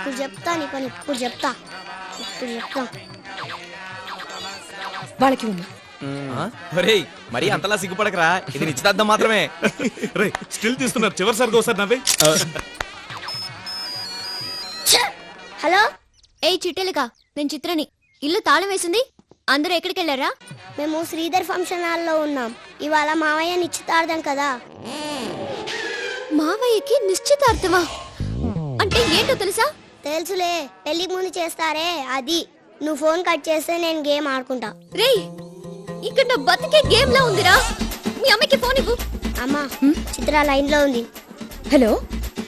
ఇప్పుడు చెప్తా నీ పని ఇప్పుడు చెప్తా వాళ్ళకి ఉన్నా ఒరేయ్ మరీ అంతలా సిగ్గుపడకరా, ఇది నిశ్చితార్థం మాత్రమే. రే స్టిల్ తీస్తున్నారు, చివరిసారిగా ఒకసారి నవ్వే. హలో ఏ చిట్టెలిక, నేను చిత్రని. ఇల్లు తాళం వేసింది, అందరూ ఎక్కడికి వెళ్ళారా? మేము శ్రీధర్ ఫంక్షన్ హాల్లో ఉన్నాం. ఇవాళ మావయ్య నిశ్చితార్థం కదా. మావయ్యకి నిశ్చితార్థమా? అంటే ఏంటో తెలుసా? తెలుసులే, పెళ్లికి ముందు చేస్తారే అది. నువ్వు ఫోన్ కట్ చేస్తే నేను గేమ్ ఆడుకుంటా. రేయ్, ఇక్కడ నా బతికే గేమ్ లా ఉందిరా. మీ అమ్మకి ఫోన్ ఇవ్వు. అమ్మా, చిత్ర లైన్ లో ఉంది. హలో,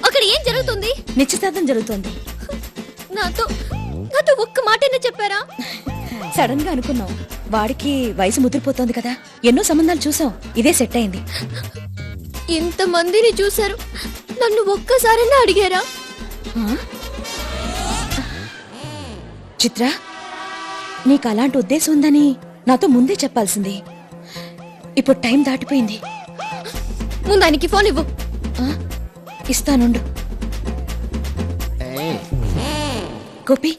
అక్కడ ఏం జరుగుతుంది? నిశ్చితార్థం జరుగుతోంది. నాతో నాతో ఒక్క మాటైనా చెప్పారా? సడన్ గా అనుకున్నాం, వాడికి వయసు ముదిరిపోతోంది కదా, ఎన్నో సంబంధాలు చూసాం, ఇదే సెట్ అయింది. ఇంత మందిని చూశారు, నన్ను ఒక్కసారైనా అడిగారా? చిత్ర, నీకు అలాంటి ఉద్దేశం ఉందని నాతో ముందే చెప్పాల్సింది. ఇప్పుడు టైం దాటిపోయింది. ముందు ఆయనకి ఫోన్ ఇవ్వు. ఇస్తానుండు. గోపి,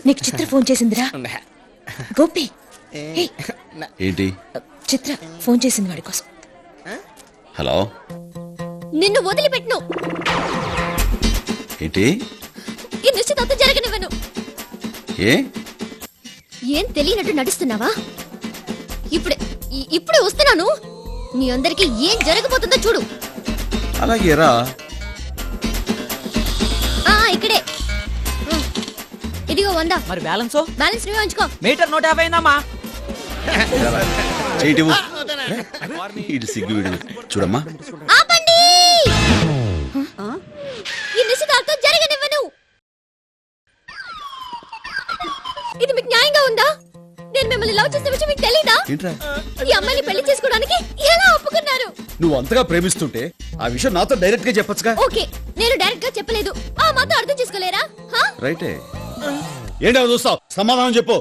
నీకు చిత్ర ఫోన్ చేసిందిరా. గోపి, ఏంటి? చిత్ర ఫోన్ చేసింది వాడి కోసం. హలో, నిన్ను వదిలిపెట్టును. ఏంటి? ఈ నిశ్చితార్థం జరగనివ్వను. ఏ ఏం తెలియనట్టు నడుస్తున్నావా? ఇప్పుడే వస్తున్నాను. మీ అందరికి ఏం జరగబోతుందో చూడు. అలాగే రా. ఇక్కడే. ఇదిగో 100. మరి బ్యాలెన్స్ బ్యాలెన్స్ నువ్వే ఉంచుకో. మీటర్ 150 అయిందమ్మా. చేయటివు ఇటు సిగ్గు వీడు. చూడమ్మా, ఆపండి. ఈ నిశ్చితార్థం జరగనివ్వను. ఇది మీకు న్యాయంగా ఉందా? నేను మిమ్మల్ని లవ్ చేసే విషయం మీకు తెలీదా? ఏంట్రా ఈ అమ్మాయిని పెళ్లి చేసుకోవడానికి ఎలా ఒప్పుకున్నారు? నువ్వు అంతగా ప్రేమిస్తుంటే ఆ విషయం నాతో డైరెక్ట్ గా చెప్పొచ్చుగా. ఓకే, నేను డైరెక్ట్ గా చెప్పలేదు. ఆ మాత్రం అర్థం చేసుకోలేరా? రైటే. ఏంటో చూస్తావు, సమాధానం చెప్పు.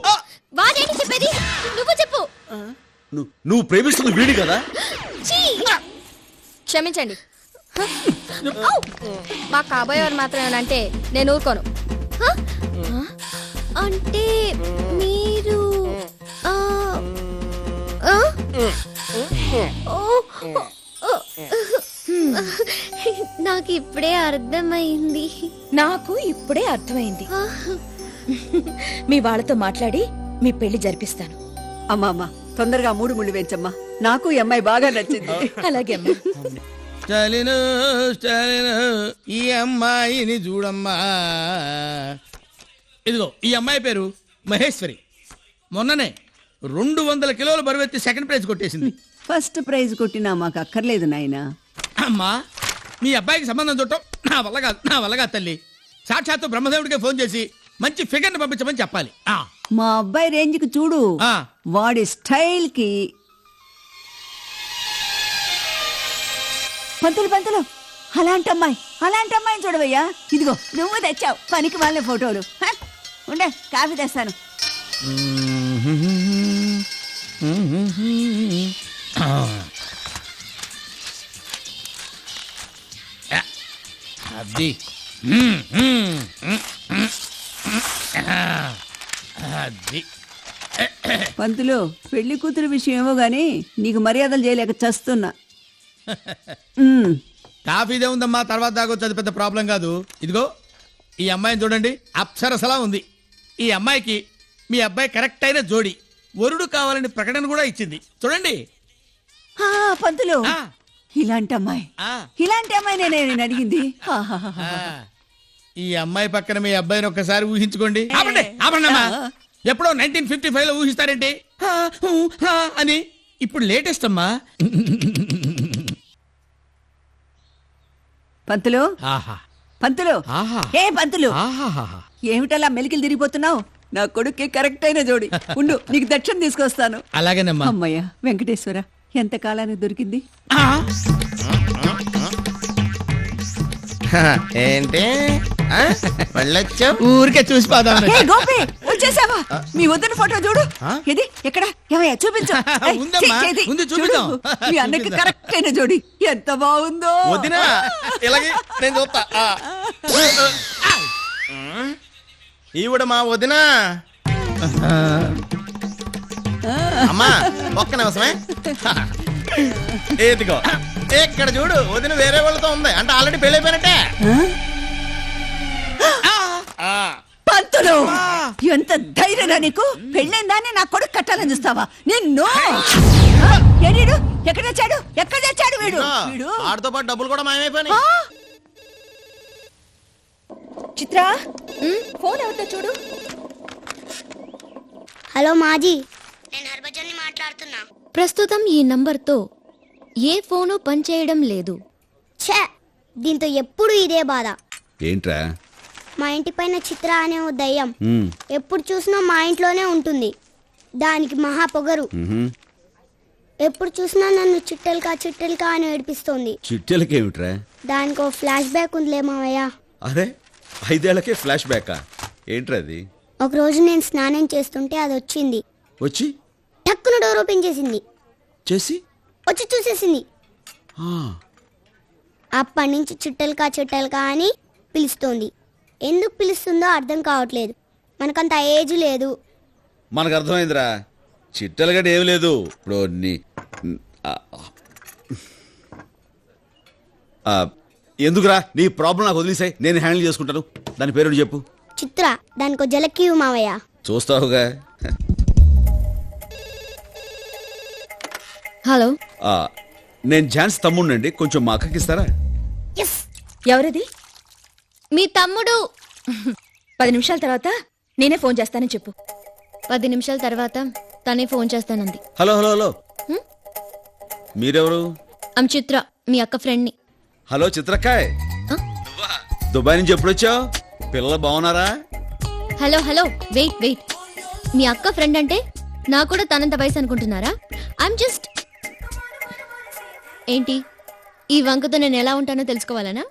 వాడేంటి చెప్పేది? నువ్వు చెప్పు. నువ్వు ప్రేమిస్తుంది వీడి కదా. క్షమించండి. మా కాబోయేవారు మాత్రమేనంటే నేను ఊరుకోను. అంటే మీరు నాకు ఇప్పుడే అర్థమైంది. నాకు ఇప్పుడే అర్థమైంది. మీ వాళ్ళతో మాట్లాడి మీ పెళ్లి జరిపిస్తాను. అమ్మా తొందరగా 3 ముళ్ళు వేయించమ్మా. నాకు ఈ అమ్మాయి బాగా నచ్చింది. అలాగే అమ్మా. స్టాలిన్ ఈ అమ్మాయిని చూడమ్మా. ఇదిగో ఈ అమ్మాయి పేరు మహేశ్వరి. మొన్ననే 200 కిలోల బరువెత్తి సెకండ్ ప్రైజ్ కొట్టేసింది. ఫస్ట్ ప్రైజ్ కొట్టినా మాకు అక్కర్లేదు నాయనా. అమ్మా, మీ అబ్బాయికి సంబంధం చూడటం నా వల్ల కాదు తల్లి. సాక్షాత్తు బ్రహ్మదేవుడికే ఫోన్ చేసి మంచి ఫిగర్ని పంపించమని చెప్పాలి. మా అబ్బాయి రేంజ్ కి చూడు, వాడి స్టైల్ కి. పంతులు అలాంటి అమ్మాయిని చూడవయ్యా. ఇదిగో నువ్వు తెచ్చావు పనికి వాళ్ళ ఫోటోలు. ఉండే, కాఫీ తెస్తాను. అది అది పంతులు, పెళ్లి కూతురు విషయం ఏమో గాని నీకు మర్యాదలు చేయలేక చస్తున్నా. కాఫీదే ఉందమ్మా, తర్వాత తాగొచ్చు, అది పెద్ద ప్రాబ్లం కాదు. ఇదిగో ఈ అమ్మాయిని చూడండి, అప్సరసలా ఉంది. ఈ అమ్మాయికి మీ అబ్బాయి కరెక్ట్ అయిన జోడి. వరుడు కావాలని ప్రకటన కూడా ఇచ్చింది. చూడండి పంతులు, ఇలాంటి అమ్మాయి నేను అడిగింది. ఈ అమ్మాయి పక్కన మీ అబ్బాయిని ఒక్కసారి ఊహించుకోండి. ఆపండమ్మా, ఎప్పుడో 1955లో ఊహిస్తారేంటి అని. ఇప్పుడు లేటెస్ట్ అమ్మా. పంతులు ఏ పంతులు, ఏమిటలా మెలికలు తిరిగిపోతున్నావు? నా కొడుక్కి కరెక్ట్ అయిన జోడి. ఉండు, నీకు దక్షిణ తీసుకొస్తాను. అలాగేనమ్మా. అమ్మయ్య వెంకటేశ్వర, ఎంత కాలానికి దొరికింది. ఏంటి ఊరికే చూసి పోదాం. గోపి, వచ్చేసావా? మీ వదిన ఫోటో చూడు. ఇది ఎక్కడ? ఏమయ్యా చూపించు. ముందు చూపిద్దాం. మీ అన్నకి కరెక్ట్ అయిన జోడి. ఎంత బాగుందో. వదినా, ఇలాగే నేను చూస్తా. ఈవిడ మా వదిన. అమ్మా ఒక్క నిమిషమే. ఏదిగో ఇక్కడ చూడు, వదిన వేరే వాళ్ళతో ఉంది అంటే ఆల్రెడీ పెళ్ళైపోయినట్టే. పంతులు ఎంత ధైర్యరా నీకు? పెళ్ళైందాన్ని నా కొడుకు కట్టాలని చూస్తావా? నిన్ను ఏడీడు ఎక్కడ తెచ్చాడు? ఎక్కడ తెచ్చాడు వీడు? వీడు ఆడితో పాటు డబ్బులు కూడా మాయమైపోయినాయి. చిత్ర ఫోన్ ఎవరితో చూడు. హలో మాజీ, నేను హర్భజన్ని మాట్లాడుతున్నా. ప్రస్తుతం ఈ నంబర్తో ఏ ఫోను పనిచేయడం లేదు. ఛే, దీంతో ఎప్పుడు ఇదే బాధ. ఏంట్రా? మా ఇంటి పైన చిత్ర అనే ఓ దయ్యం ఎప్పుడు చూసినా మా ఇంట్లోనే ఉంటుంది. దానికి మహా పొగరు. ఎప్పుడు చూసినా నన్ను చిట్టెలకా అని ఏడిపిస్తోంది. చిట్టెలకేమిట్రా? దానికి ఓ ఫ్లాష్ బ్యాక్ ఉందిలే మావయ్య. అరే 5 ఏళ్లకే ఫ్లాష్ బ్యాకా? ఏంట్రా అది? ఒకరోజు నేను స్నానం చేస్తుంటే అది వచ్చింది. వచ్చి టక్కున డోర్ ఓపెన్ చేసింది. చేసి వచ్చి చూసేసింది. ఆ, అప్పటి నుంచి చిట్టెలకా అని పిలుస్తోంది. ఎందుకు పిలుస్తుందో అర్థం కావట్లేదు. మనకంత ఏజ్ లేదు. మనకు అర్థమైందిరా. చిట్టెలగడ్డ ఏం లేదు. ఇప్పుడు ఎందుకురా నీ ప్రాబ్లం నాకు వదిలేసాయి, నేను హ్యాండిల్ చేసుకుంటాను. దాని పేరు చెప్పు. చిత్ర, దానికో జలక్కివు మావయ్య. చూస్తావుగా. హలో, నేను ఝాన్స్ తమ్ముడినండి, కొంచెం మా అక్కకి ఇస్తారా? ఎవరిది? మీ తమ్ముడు. 10 నిమిషాల తర్వాత నేనే ఫోన్ చేస్తానని చెప్పు. 10 నిమిషాల తర్వాత తనే ఫోన్ చేస్తానంది. హలో హలో హలో, మీరెవరు? ఆమె చిత్ర, మీ అక్క ఫ్రెండ్ని. హలో చిత్రక్కాయ్, దుబాయ్ నుంచి ఎప్పుడు వచ్చావు? పిల్లలు బాగున్నారా? Hello hello, wait. మీ అక్క ఫ్రెండ్ అంటే నా కూడా తనంత వయసు అనుకుంటున్నారా? I'm just. ఏంటి ఈ వంకతో నేను ఎలా ఉంటానో తెలుసుకోవాలనా?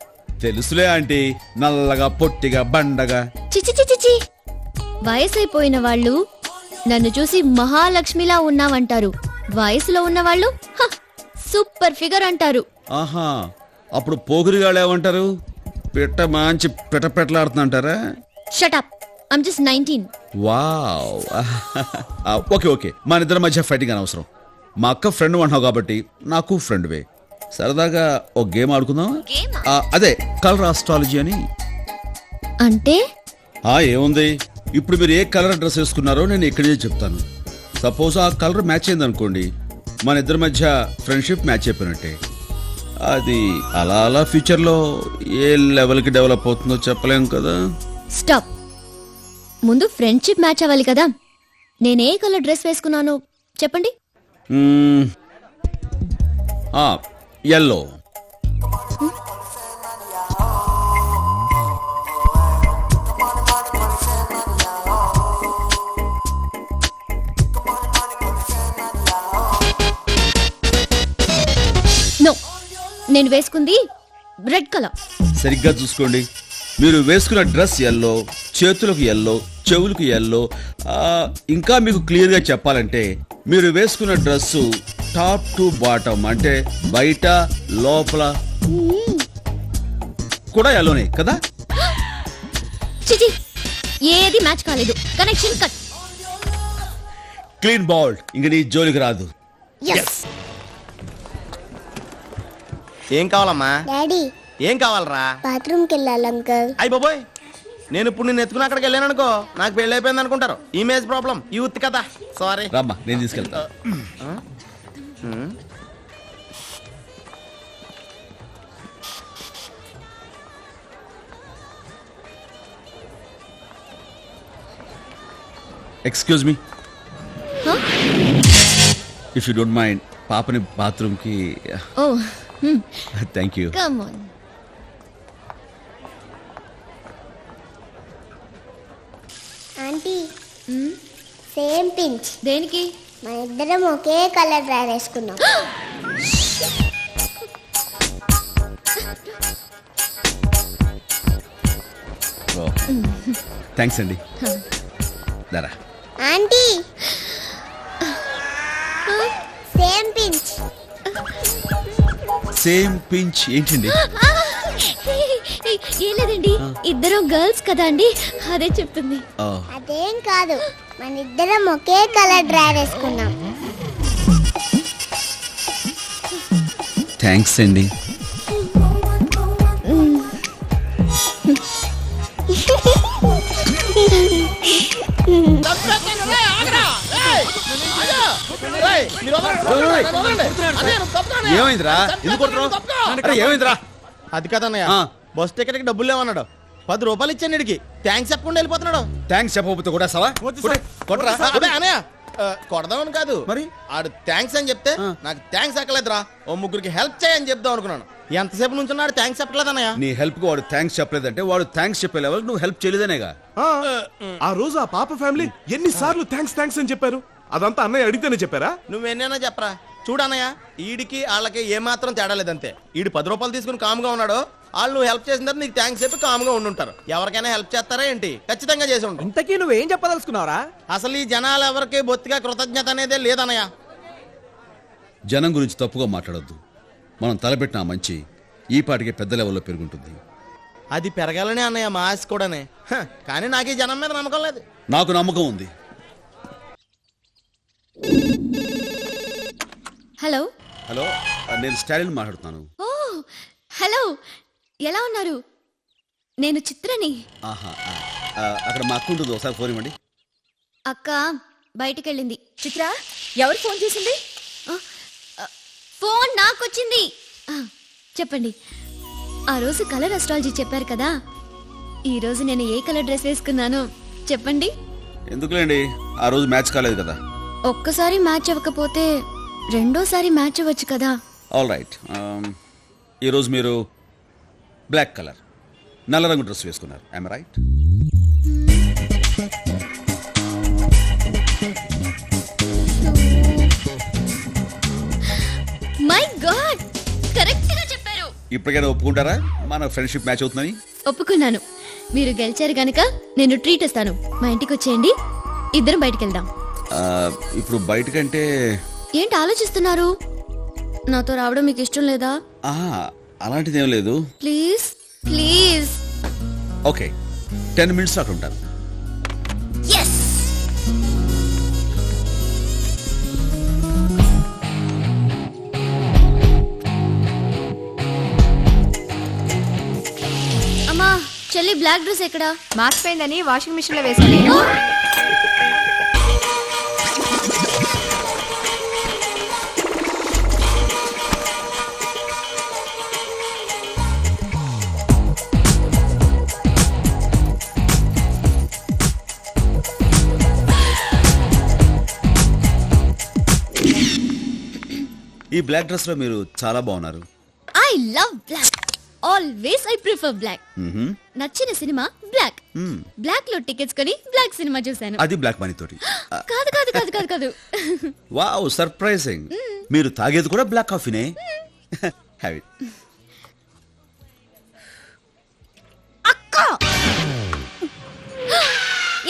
తెలుసులే ఆంటీ, నల్లగా పొట్టిగా బండగా. చిచి వయసైపోయిన వాళ్ళు నన్ను చూసి మహాలక్ష్మిలా ఉన్నావంటారు. వయసులో ఉన్నవాళ్ళు సూపర్ ఫిగర్ అంటారు. ఆహా, అప్పుడు పోగురిగాళ్ళు ఏమంటారు? పిట్ట మంచి పిట్టపెట్టలాడుతుందంటారా? Shut up, I'm just 19. Wow. Okay, మన ఇద్దరి మధ్య ఫైటింగ్ అనవసరం. మా అక్క ఫ్రెండ్ అంటున్నావు కాబట్టి నాకు ఫ్రెండ్వే. సరదాగా ఒక గేమ్ ఆడుకుందాం. అదే కలర్ ఆస్ట్రాలజీ అని. అంటే ఏముంది, ఇప్పుడు మీరు ఏ కలర్ డ్రెస్ వేసుకున్నారో నేను ఇక్కడే చెప్తాను. సపోజ్ ఆ కలర్ మ్యాచ్ అయింది అనుకోండి, మన ఇద్దరి మధ్య ఫ్రెండ్షిప్ మ్యాచ్ అయిపోయినట్టే. అది అలా ఫ్యూచర్లో ఏ లెవెల్కి డెవలప్ అవుతుందో చెప్పలేం కదా. స్టాప్. ముందు ఫ్రెండ్షిప్ మ్యాచ్ అవ్వాలి కదా. నేనే కలర్ డ్రెస్ వేసుకున్నాను చెప్పండి. ఎల్లో. నో, నేను వేసుకుంది రెడ్ కలర్. సరిగ్గా చూసుకోండి, మీరు వేసుకున్న డ్రెస్ ఎల్లో, చేతులకు ఎల్లో, చెవులకు ఎల్లో. ఇంకా మీకు క్లియర్గా చెప్పాలంటే మీరు వేసుకున్న డ్రెస్సు టాప్ టు బాటమ్ అంటే బయట లోపల కూడా ఎల్లోనే కదా. చిచి, ఏది మ్యాచ్ కాలేదు. Connection cut. క్లీన్ బాల్డ్, ఇంక నీ జోలికి రాదు. ఏం కావాలమ్మా? డాడీ, ఏం కావాలరా? బాత్రూమ్కి వెళ్ళాలి అంకల్. అయ్య బాబోయ్, నేను ఇప్పుడు నిన్ను ఎత్తుకుని అక్కడికి వెళ్ళాను అనుకో, నాకు పెళ్ళి అయిపోయింది అనుకుంటారు. ఇమేజ్ ప్రాబ్లం, యూత్ కదా. సారీ. రామ్మా, నేను తీసుకెళ్తా. Excuse me, if you don't mind, పాపని బాత్రూమ్కి. Oh, thank you. Come on. Aunty, same pinch. దేనికి? మన ఇద్దరం ఒకే కలర్ డ్రెస్ వేసుకున్నాం. థ్యాంక్స్ అండి. దరా aunty, same pinch. Same pinch ఏంటండి? ఏం లేదండి ఇద్దరం గర్ల్స్ కదా అండి అదే చెప్తుంది. అదేం కాదు, మన ఇద్దరం ఒకే కలర్ డ్రైవ్ వేసుకున్నాం. థ్యాంక్స్ అండి. ఏమైందిరా ఎందుకు కొడుతున్నావు? అరే, ఏమైందిరా? అది కదన్నయ్య, బస్ టికెట్ కి డబ్బులు లేవన్నాడు. 10 రూపాయలు ఇచ్చాను ఇడికి, థ్యాంక్స్ చెప్పకుండా వెళ్ళిపోతున్నాడు. థ్యాంక్స్ చెప్పకపోతే కూడా సవా కొట్టరా. అదే అనయ్య, కొడదామని కాదు మరి? ఆడు థ్యాంక్స్ అని చెప్తే నాకు థ్యాంక్స్ అక్కలేదురా, ఓ ముగ్గురికి హెల్ప్ చేయని చెప్దాం అనుకున్నాను. ఎంతసేపు నుంచి ఉన్నాడు థ్యాంక్స్ చెప్పలేదు అన్నయ్య. నీ హెల్ప్ కు వాడు థ్యాంక్స్ చెప్పలేదంటే వాడు థ్యాంక్స్ చెప్పే లెవెల్ నువ్వు హెల్ప్ చేయలేదనేగా. ఆ రోజు ఆ పాప ఫ్యామిలీ ఎన్నిసార్లు థ్యాంక్స్ థ్యాంక్స్ అని చెప్పారు? అదంతా అన్నయ్య అడిగితేనే చెప్పారా? నువ్వెన్నైనా చెప్పరా. చూడన్నయ్య, ఈడికి వాళ్ళకి ఏమాత్రం తేడా లేదంతే. ఈడు 10 రూపాయలు తీసుకుని కామ్గా ఉన్నాడు, వాళ్ళు నువ్వు హెల్ప్ చేసిన తర్వాత నీకు థ్యాంక్స్ చెప్పి కామ్గా ఉండుంటారు. ఎవరికైనా హెల్ప్ చేస్తారా ఏంటి? ఖచ్చితంగా చేసి ఉంటారు. ఇంతకీ నువ్వేం చెప్పదలుచుకున్నావరా? అసలు ఈ జనాలు ఎవరికి బొత్తిగా కృతజ్ఞత అనేదే లేదన్నయ్య. జనం గురించి తప్పుగా మాట్లాడొద్దు. మనం తలపెట్టిన ఆ మంచి ఈ పాటికే పెద్ద లెవెల్లో పెరుగుంటుంది. అది పెరగాలనే అన్నయ్య మా ఆశ కూడానే. కానీ నాకు ఈ జనం మీద నమ్మకం లేదు. నాకు నమ్మకం ఉంది. హలో హలో, నేను స్టాలిన్ మాట్లాడుతున్నాను. ఓ హలో, ఎలా ఉన్నారు? నేను చిత్రని. ఆహా, అక్కడ మా అక్క ఉంటుంది, ఒకసారి ఫోన్ ఇవ్వండి. అక్క బయటికెళ్ళింది. చిత్ర, ఎవరు ఫోన్ చేసింది? ఫోన్ నాకొచ్చింది. చెప్పండి, ఆ రోజు కలర్ అస్ట్రాలజీ చెప్పారు కదా, ఈ రోజు నేను ఏ కలర్ డ్రెస్ వేసుకున్నాను చెప్పండి. ఎందుకులేండి, ఆ రోజు మ్యాచ్ కాలేదు కదా. ఒక్కసారి మ్యాచ్ అవ్వకపోతే రెండోసారి మ్యాచ్ అవ్వచ్చు కదా. ఆల్ రైట్, ఈరోజు మీరు బ్లాక్ కలర్ నల్ల రంగు డ్రెస్ వేసుకున్నారు. I'm right? My God, correct గా చెప్పారు. ఇప్పటికైనా ఒప్పుకుంటారా మన ఫ్రెండ్షిప్ మ్యాచ్ అవుతుందని? ఒప్పుకున్నాను. మీరు గెలిచారు గనక నేను ట్రీట్ ఇస్తాను. మా ఇంటికి వచ్చేయండి, ఇద్దరం బయటికి వెళ్దాం. ఇప్పుడు బయటకంటే ఏంటి ఆలోచిస్తున్నారు? నాతో రావడం మీకు ఇష్టం లేదా? అలాంటిది ఏం లేదు. Please please. ఓకే, 10 minutes అక్కడ ఉంటాను. ఎస్. అమ్మా, చెల్లి బ్లాక్ డ్రెస్ ఎక్కడా? మార్చిపోయిందని వాషింగ్ మిషన్ లో వేసాను. ఈ బ్లాక్ డ్రెస్ లో మీరు చాలా బాగున్నారు. I love black. Always I prefer black. నచ్చిన సినిమా బ్లాక్. బ్లాక్ లో టికెట్స్ కొని బ్లాక్ సినిమా చూశాను. అది బ్లాక్ మనీ తోటి. కాదు కాదు కాదు కాదు కాదు. Wow, surprising. మీరు తాగేది కూడా బ్లాక్ కాఫీనే. Have it.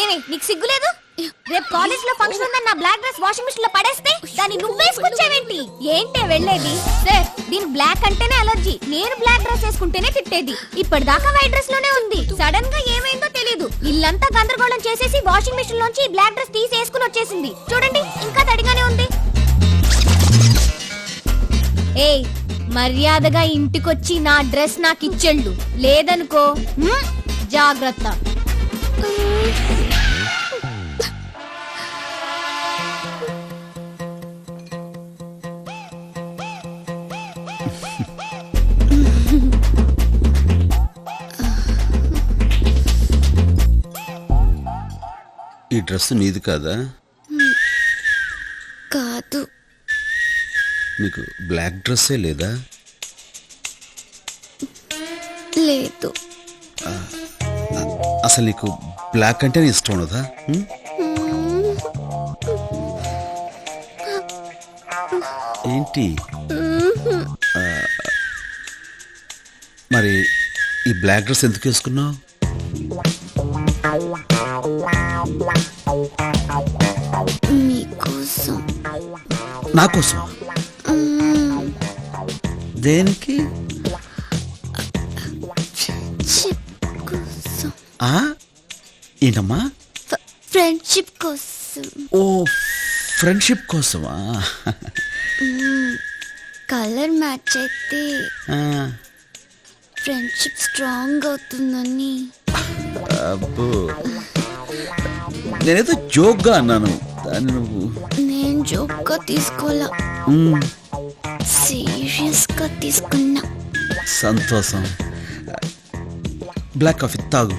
ఏమి నీకు సిగ్గులేదు? రేపు కాలేజ్ లో ఫంక్షన్ ఉందని నా బ్లాక్ డ్రెస్ వాషింగ్ మిషన్ లో పడేస్తే దాన్ని నువ్వేసుకొచ్చావేంటి? ఏంటే వెళ్ళేది? సార్, దీని బ్లాక్ అంటేనే అలర్జీ. నేను బ్లాక్ డ్రెస్ వేసుకుంటేనే తిట్టేది. ఇప్పటిదాకా వైట్ డ్రెస్ లోనే ఉంది. సడన్ గా ఏమైందో తెలీదు. ఇల్లంతా గందరగోళం చేసేసి వాషింగ్ మిషన్ లోంచి ఈ బ్లాక్ డ్రెస్ తీసి వేసుకుని వచ్చేసింది. చూడండి, ఇంకా తడిగానే ఉంది. ఏయ్, మర్యాదగా ఇంటికొచ్చి నా డ్రెస్ నాకు ఇచ్చెళ్ళు, లేదనుకో జాగ్రత్త. ఈ డ్రెస్ నీది కాదా? కాదు. నీకు బ్లాక్ డ్రెస్సే లేదా? లేదు. అసలు నీకు బ్లాక్ అంటేనే ఇష్టం ఉండదా? ఏంటి? మరి ఈ బ్లాక్ డ్రెస్ ఎందుకు వేసుకున్నావు? మీకోసం. నా కోసం? దేనికి? ఏంటమ్మా? ఫ్రెండ్షిప్ కోసం. ఓ ఫ్రెండ్షిప్ కోసమా? కలర్ మ్యాచ్ అయితే ఆ, ఫ్రెండ్షిప్ స్ట్రాంగ్ అవుతుందని. అబ్బో నేనేదో జోక్గా అన్నాను దాన్ని నువ్వు నేను జోక్గా తీసుకోవాలా, సీరియస్ గా తీసుకున్నా. సంతోషం. బ్లాక్ కాఫీ తాగు.